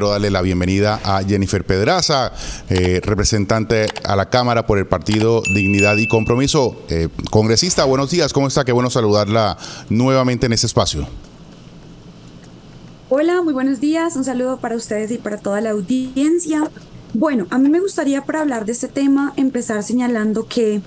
Quiero darle la bienvenida a Jennifer Pedraza, representante a la Cámara por el Partido Dignidad y Compromiso. Congresista, buenos días, ¿cómo está? Qué bueno saludarla nuevamente en este espacio. Hola, muy buenos días, un saludo para ustedes y para toda la audiencia. Bueno, a mí me gustaría, para hablar de este tema, empezar señalando que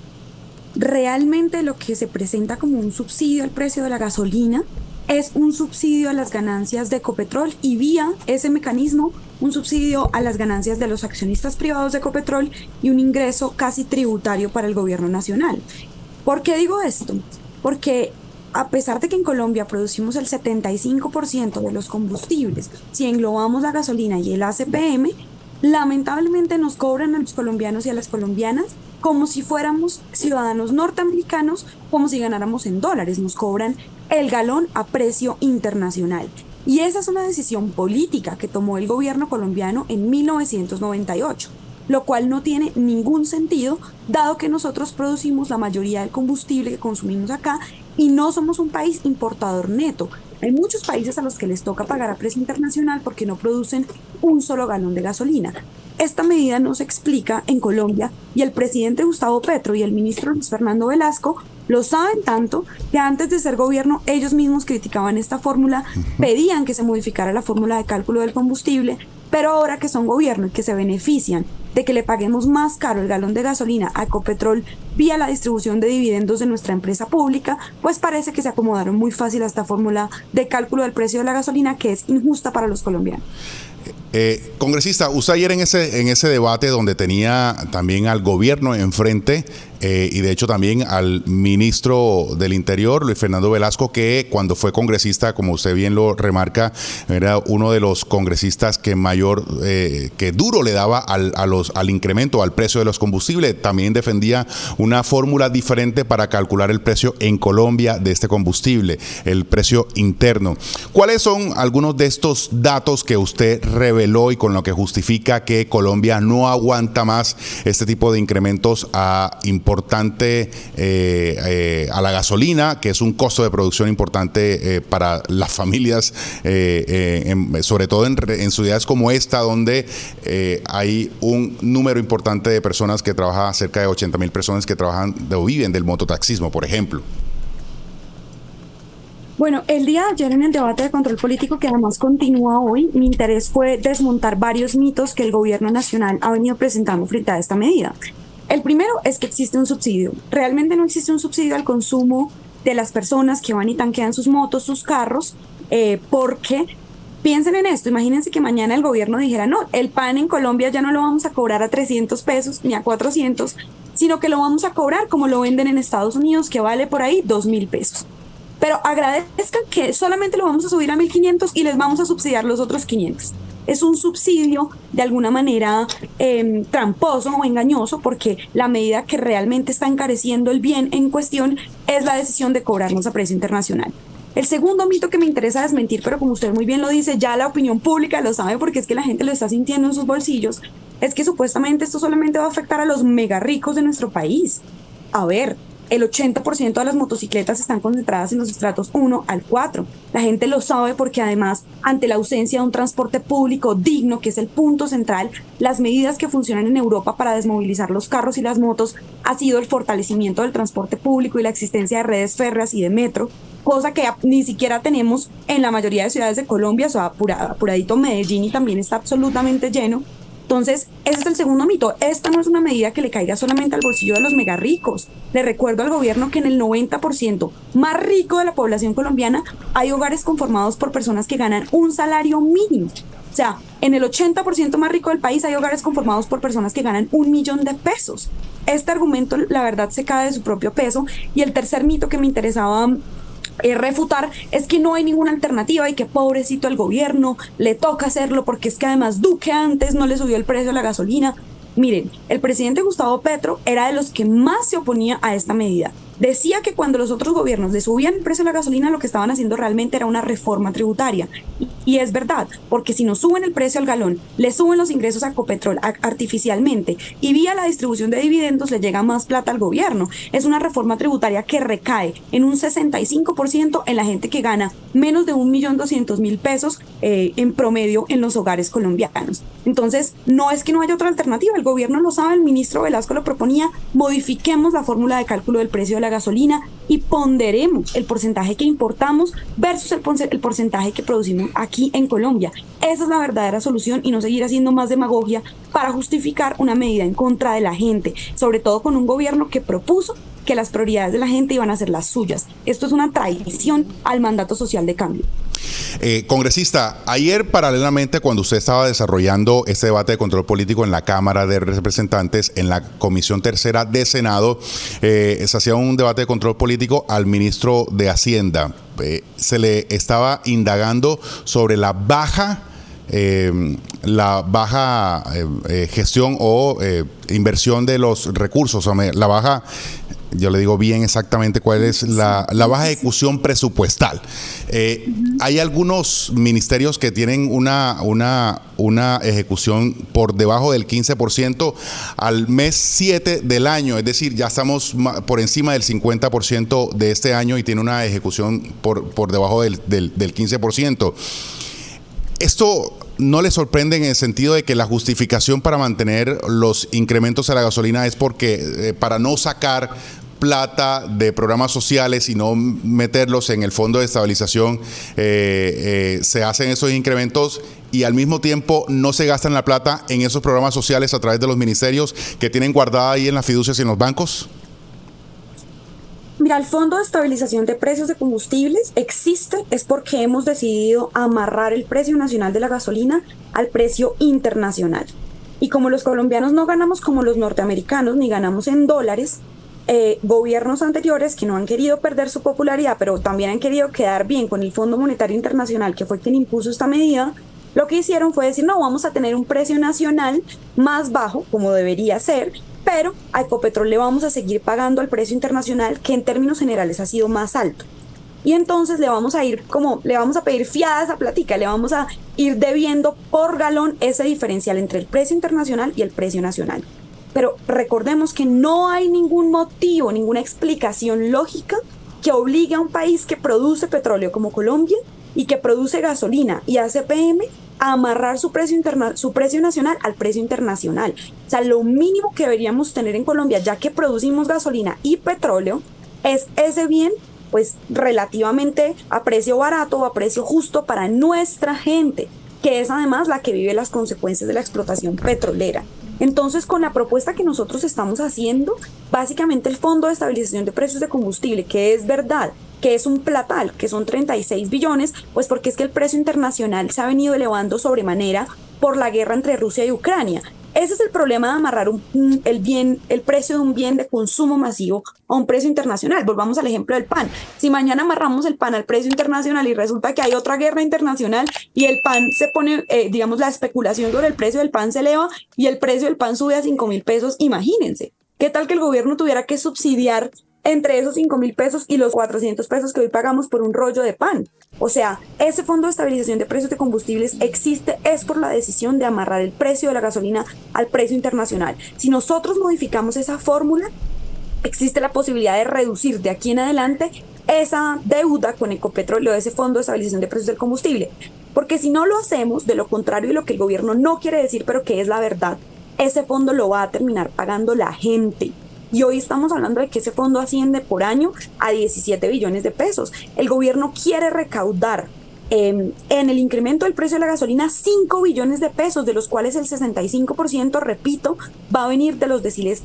realmente lo que se presenta como un subsidio al precio de la gasolina es un subsidio a las ganancias de Ecopetrol y vía ese mecanismo un subsidio a las ganancias de los accionistas privados de Ecopetrol y un ingreso casi tributario para el gobierno nacional. ¿Por qué digo esto? Porque a pesar de que en Colombia producimos el 75% de los combustibles, si englobamos la gasolina y el ACPM, lamentablemente nos cobran a los colombianos y a las colombianas como si fuéramos ciudadanos norteamericanos, como si ganáramos en dólares. Nos cobran el galón a precio internacional. Y esa es una decisión política que tomó el gobierno colombiano en 1998, lo cual no tiene ningún sentido, dado que nosotros producimos la mayoría del combustible que consumimos acá y no somos un país importador neto. Hay muchos países a los que les toca pagar a precio internacional porque no producen un solo galón de gasolina. Esta medida no se explica en Colombia y el presidente Gustavo Petro y el ministro Luis Fernando Velasco lo saben tanto que antes de ser gobierno ellos mismos criticaban esta fórmula, pedían que se modificara la fórmula de cálculo del combustible, pero ahora que son gobierno y que se benefician de que le paguemos más caro el galón de gasolina a Ecopetrol vía la distribución de dividendos de nuestra empresa pública, pues parece que se acomodaron muy fácil a esta fórmula de cálculo del precio de la gasolina que es injusta para los colombianos. Congresista, usted ayer en ese debate donde tenía también al gobierno enfrente y de hecho también al ministro del Interior, Luis Fernando Velasco, que cuando fue congresista, como usted bien lo remarca, era uno de los congresistas que que duro le daba al incremento, al precio de los combustibles. También defendía una fórmula diferente para calcular el precio en Colombia de este combustible, el precio interno. ¿Cuáles son algunos de estos datos que usted reveló y con lo que justifica que Colombia no aguanta más este tipo de incrementos a la gasolina, que es un costo de producción importante para las familias, sobre todo en ciudades como esta, donde hay un número importante de personas que trabajan, cerca de 80,000 personas que trabajan o viven del mototaxismo, por ejemplo? Bueno, el día de ayer en el debate de control político, que además continúa hoy, mi interés fue desmontar varios mitos que el gobierno nacional ha venido presentando frente a esta medida. El primero es que existe un subsidio. Realmente no existe un subsidio al consumo de las personas que van y tanquean sus motos, sus carros, porque piensen en esto, imagínense que mañana el gobierno dijera, no, el pan en Colombia ya no lo vamos a cobrar a 300 pesos ni a 400, sino que lo vamos a cobrar como lo venden en Estados Unidos, que vale por ahí 2.000 pesos. Pero agradezcan que solamente lo vamos a subir a 1.500 y les vamos a subsidiar los otros 500. Es un subsidio de alguna manera tramposo o engañoso, porque la medida que realmente está encareciendo el bien en cuestión es la decisión de cobrarnos a precio internacional. El segundo mito que me interesa desmentir, pero como usted muy bien lo dice, ya la opinión pública lo sabe porque es que la gente lo está sintiendo en sus bolsillos, es que supuestamente esto solamente va a afectar a los mega ricos de nuestro país. A ver, el 80% de las motocicletas están concentradas en los estratos 1 al 4. La gente lo sabe porque además, ante la ausencia de un transporte público digno, que es el punto central, las medidas que funcionan en Europa para desmovilizar los carros y las motos ha sido el fortalecimiento del transporte público y la existencia de redes férreas y de metro, cosa que ni siquiera tenemos en la mayoría de ciudades de Colombia. O sea, apuradito Medellín y también está absolutamente lleno. Entonces, ese es el segundo mito. Esta no es una medida que le caiga solamente al bolsillo de los mega ricos. Le recuerdo al gobierno que en el 90% más rico de la población colombiana hay hogares conformados por personas que ganan un salario mínimo. O sea, en el 80% más rico del país hay hogares conformados por personas que ganan 1.000.000 de pesos. Este argumento, la verdad, se cae de su propio peso. Y el tercer mito que me interesaba refutar es que no hay ninguna alternativa y que pobrecito el gobierno, le toca hacerlo porque es que además Duque antes no le subió el precio de la gasolina. Miren, el presidente Gustavo Petro era de los que más se oponía a esta medida. decía que cuando los otros gobiernos le subían el precio de la gasolina, lo que estaban haciendo realmente era una reforma tributaria. Y es verdad, porque si nos suben el precio al galón, le suben los ingresos a Ecopetrol artificialmente y vía la distribución de dividendos le llega más plata al gobierno. Es una reforma tributaria que recae en un 65% en la gente que gana menos de 1.200.000 pesos en promedio en los hogares colombianos. Entonces, no es que no haya otra alternativa, el gobierno lo sabe, el ministro Velasco lo proponía, modifiquemos la fórmula de cálculo del precio de la gasolina y ponderemos el porcentaje que importamos versus el porcentaje que producimos aquí en Colombia. Esa es la verdadera solución y no seguir haciendo más demagogia para justificar una medida en contra de la gente, sobre todo con un gobierno que propuso que las prioridades de la gente iban a ser las suyas. Esto es una traición al mandato social de cambio. Congresista, ayer paralelamente cuando usted estaba desarrollando este debate de control político en la Cámara de Representantes, en la Comisión Tercera de Senado, se hacía un debate de control político al ministro de Hacienda. Se le estaba indagando sobre la baja gestión o inversión de los recursos, la baja, yo le digo bien exactamente cuál es la baja ejecución presupuestal. Hay algunos ministerios que tienen una ejecución por debajo del 15% al mes 7 del año, es decir, ya estamos por encima del 50% de este año y tiene una ejecución por debajo del 15%. Esto no le sorprende en el sentido de que la justificación para mantener los incrementos a la gasolina es porque para no sacar plata de programas sociales y no meterlos en el fondo de estabilización, se hacen esos incrementos y al mismo tiempo no se gastan la plata en esos programas sociales a través de los ministerios que tienen guardada ahí en las fiducias y en los bancos. Mira, el Fondo de Estabilización de Precios de Combustibles existe es porque hemos decidido amarrar el precio nacional de la gasolina al precio internacional. Y como los colombianos no ganamos como los norteamericanos, ni ganamos en dólares, gobiernos anteriores que no han querido perder su popularidad, pero también han querido quedar bien con el Fondo Monetario Internacional, que fue quien impuso esta medida, lo que hicieron fue decir, no, vamos a tener un precio nacional más bajo, como debería ser, pero a Ecopetrol le vamos a seguir pagando al precio internacional, que en términos generales ha sido más alto. Y entonces le vamos a pedir fiada esa platica, le vamos a ir debiendo por galón ese diferencial entre el precio internacional y el precio nacional. Pero recordemos que no hay ningún motivo, ninguna explicación lógica que obligue a un país que produce petróleo como Colombia y que produce gasolina y hace PM a amarrar su precio nacional al precio internacional. O sea, lo mínimo que deberíamos tener en Colombia, ya que producimos gasolina y petróleo, es ese bien, pues relativamente a precio barato o a precio justo para nuestra gente, que es además la que vive las consecuencias de la explotación petrolera. Entonces, con la propuesta que nosotros estamos haciendo, básicamente el Fondo de Estabilización de Precios de Combustible, que es verdad, que es un platal, que son 36 billones, pues porque es que el precio internacional se ha venido elevando sobremanera por la guerra entre Rusia y Ucrania. Ese es el problema de amarrar el precio de un bien de consumo masivo a un precio internacional. Volvamos al ejemplo del pan. Si mañana amarramos el pan al precio internacional y resulta que hay otra guerra internacional y el pan se pone, la especulación sobre el precio del pan se eleva y el precio del pan sube a 5.000 pesos, imagínense. ¿Qué tal que el gobierno tuviera que subsidiar entre esos 5.000 pesos y los 400 pesos que hoy pagamos por un rollo de pan? O sea, ese Fondo de Estabilización de Precios de Combustibles existe es por la decisión de amarrar el precio de la gasolina al precio internacional. Si nosotros modificamos esa fórmula, existe la posibilidad de reducir de aquí en adelante esa deuda con Ecopetrol o ese Fondo de Estabilización de Precios del Combustible. Porque si no lo hacemos, de lo contrario de lo que el gobierno no quiere decir, pero que es la verdad, ese fondo lo va a terminar pagando la gente. Y hoy estamos hablando de que ese fondo asciende por año a 17 billones de pesos. El gobierno quiere recaudar en el incremento del precio de la gasolina 5 billones de pesos, de los cuales el 65%, repito, va a venir de los deciles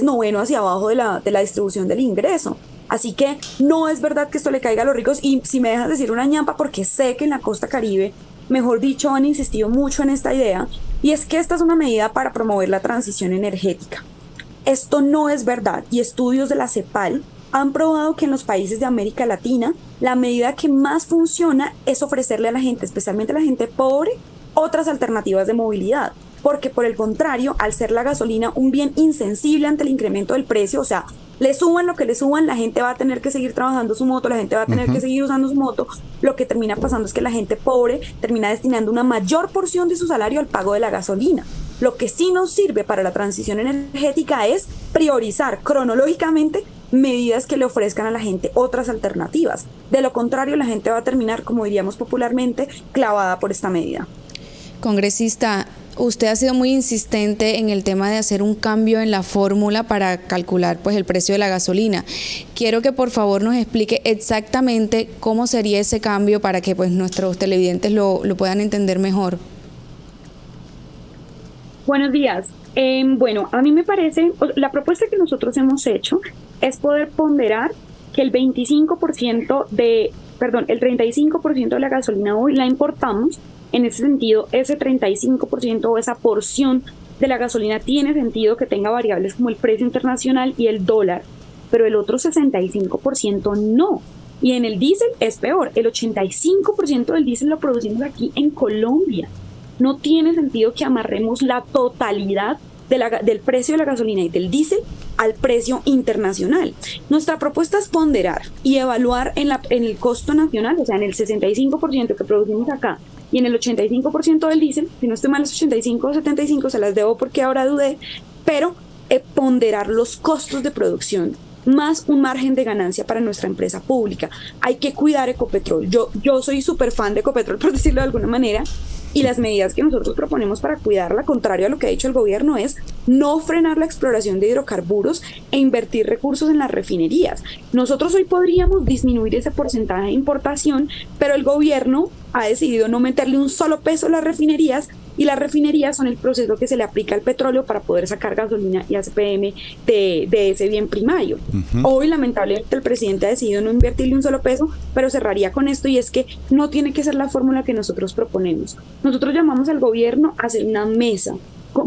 noveno hacia abajo de la distribución del ingreso. Así que no es verdad que esto le caiga a los ricos. Y si me dejas decir una ñampa, porque sé que en la costa Caribe, mejor dicho, han insistido mucho en esta idea, y es que esta es una medida para promover la transición energética. Esto no es verdad y estudios de la CEPAL han probado que en los países de América Latina la medida que más funciona es ofrecerle a la gente, especialmente a la gente pobre, otras alternativas de movilidad. Porque por el contrario, al ser la gasolina un bien insensible ante el incremento del precio, o sea, Le suban lo que le suban, la gente va a tener que seguir trabajando su moto, la gente va a tener que seguir usando su moto. Lo que termina pasando es que la gente pobre termina destinando una mayor porción de su salario al pago de la gasolina. Lo que sí nos sirve para la transición energética es priorizar cronológicamente medidas que le ofrezcan a la gente otras alternativas. De lo contrario, la gente va a terminar, como diríamos popularmente, clavada por esta medida. Congresista, usted ha sido muy insistente en el tema de hacer un cambio en la fórmula para calcular pues el precio de la gasolina. Quiero que por favor nos explique exactamente cómo sería ese cambio para que pues nuestros televidentes lo puedan entender mejor. Buenos días. Bueno, a mí me parece, la propuesta que nosotros hemos hecho es poder ponderar que el 35% el 35% de la gasolina hoy la importamos. En ese sentido, ese 35% o esa porción de la gasolina tiene sentido que tenga variables como el precio internacional y el dólar, pero el otro 65% no. Y en el diésel es peor, el 85% del diésel lo producimos aquí en Colombia. No tiene sentido que amarremos la totalidad del precio de la gasolina y del diésel al precio internacional. Nuestra propuesta es ponderar y evaluar en el costo nacional, o sea, en el 65% que producimos acá y en el 85% del diésel, si no estoy mal, es 85 o 75, se las debo porque ahora dudé, pero ponderar los costos de producción más un margen de ganancia para nuestra empresa pública. Hay que cuidar Ecopetrol. Yo soy súper fan de Ecopetrol, por decirlo de alguna manera, y las medidas que nosotros proponemos para cuidarla, contrario a lo que ha dicho el gobierno, es no frenar la exploración de hidrocarburos e invertir recursos en las refinerías. Nosotros hoy podríamos disminuir ese porcentaje de importación, pero el gobierno ha decidido no meterle un solo peso a las refinerías, y las refinerías son el proceso que se le aplica al petróleo para poder sacar gasolina y ACPM de ese bien primario. Hoy, lamentablemente, el presidente ha decidido no invertirle un solo peso, pero cerraría con esto, y es que no tiene que ser la fórmula que nosotros proponemos. Nosotros llamamos al gobierno a hacer una mesa,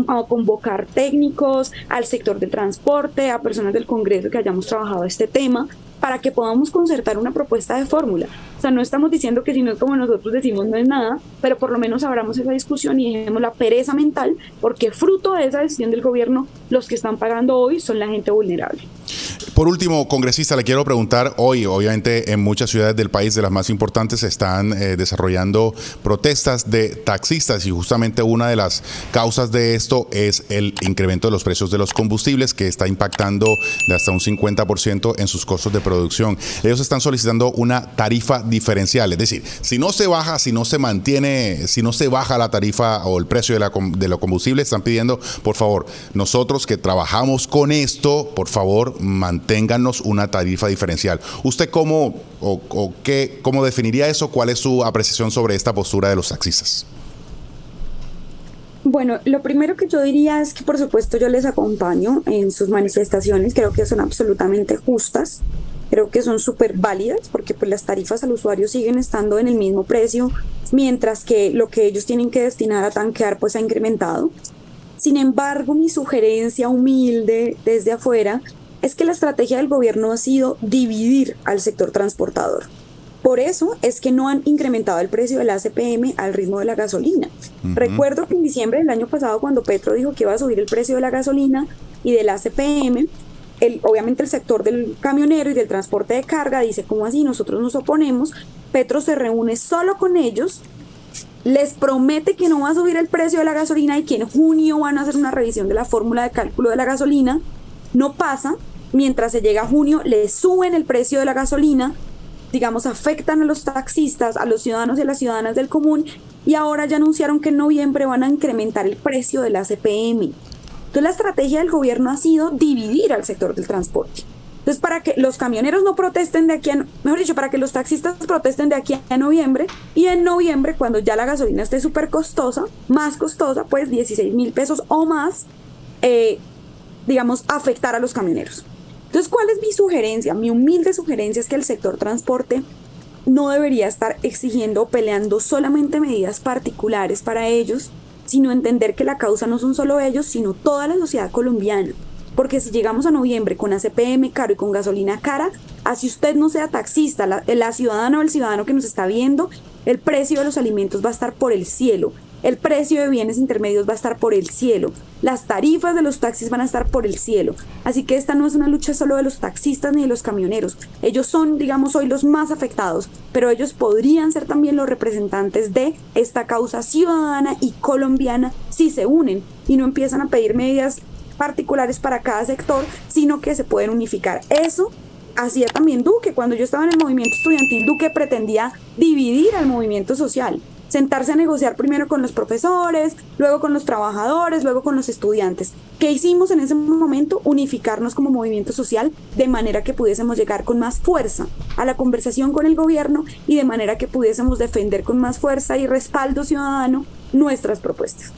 a convocar técnicos, al sector de transporte, a personas del Congreso que hayamos trabajado este tema, para que podamos concertar una propuesta de fórmula. O sea, no estamos diciendo que si no es como nosotros decimos no es nada, pero por lo menos abramos esa discusión y dejemos la pereza mental, porque fruto de esa decisión del gobierno, los que están pagando hoy son la gente vulnerable. Por último, congresista, le quiero preguntar, hoy obviamente en muchas ciudades del país, de las más importantes, se están desarrollando protestas de taxistas, y justamente una de las causas de esto es el incremento de los precios de los combustibles, que está impactando de hasta un 50% en sus costos de producción. Ellos están solicitando una tarifa diferencial, es decir, si no se baja, si no se mantiene, si no se baja la tarifa o el precio de los combustibles, están pidiendo, por favor, nosotros que trabajamos con esto, por favor, manténganos una tarifa diferencial. ¿Usted cómo definiría eso? ¿Cuál es su apreciación sobre esta postura de los taxistas? Bueno, lo primero que yo diría es que por supuesto yo les acompaño en sus manifestaciones, creo que son absolutamente justas, creo que son súper válidas, porque pues las tarifas al usuario siguen estando en el mismo precio, mientras que lo que ellos tienen que destinar a tanquear pues ha incrementado. Sin embargo, mi sugerencia humilde desde afuera es que la estrategia del gobierno ha sido dividir al sector transportador. Por eso es que no han incrementado el precio del ACPM al ritmo de la gasolina. Recuerdo que en diciembre del año pasado, cuando Petro dijo que iba a subir el precio de la gasolina y del ACPM, obviamente el sector del camionero y del transporte de carga dice, ¿cómo así? Nosotros nos oponemos. Petro se reúne solo con ellos, les promete que no va a subir el precio de la gasolina y que en junio van a hacer una revisión de la fórmula de cálculo de la gasolina. No pasa. Mientras se llega a junio, le suben el precio de la gasolina, digamos, afectan a los taxistas, a los ciudadanos y a las ciudadanas del común, y ahora ya anunciaron que en noviembre van a incrementar el precio de la CPM. Entonces la estrategia del gobierno ha sido dividir al sector del transporte. Entonces, para que los camioneros no protesten de aquí a, mejor dicho, para que los taxistas protesten de aquí a noviembre, y en noviembre, cuando ya la gasolina esté súper costosa, más costosa, pues 16,000 pesos o más, digamos, afectar a los camioneros. Entonces, ¿cuál es mi sugerencia? Mi humilde sugerencia es que el sector transporte no debería estar exigiendo o peleando solamente medidas particulares para ellos, sino entender que la causa no son solo ellos, sino toda la sociedad colombiana. Porque si llegamos a noviembre con ACPM caro y con gasolina cara, así usted no sea taxista, la ciudadana o el ciudadano que nos está viendo, el precio de los alimentos va a estar por el cielo. el precio de bienes intermedios va a estar por el cielo, las tarifas de los taxis van a estar por el cielo. Así que esta no es una lucha solo de los taxistas ni de los camioneros. Ellos son, digamos, hoy los más afectados, pero ellos podrían ser también los representantes de esta causa ciudadana y colombiana si se unen y no empiezan a pedir medidas particulares para cada sector, sino que se pueden unificar. Eso hacía también Duque. Cuando yo estaba en el movimiento estudiantil, Duque pretendía dividir al movimiento social, sentarse a negociar primero con los profesores, luego con los trabajadores, luego con los estudiantes. ¿Qué hicimos en ese momento? Unificarnos como movimiento social de manera que pudiésemos llegar con más fuerza a la conversación con el gobierno y de manera que pudiésemos defender con más fuerza y respaldo ciudadano nuestras propuestas.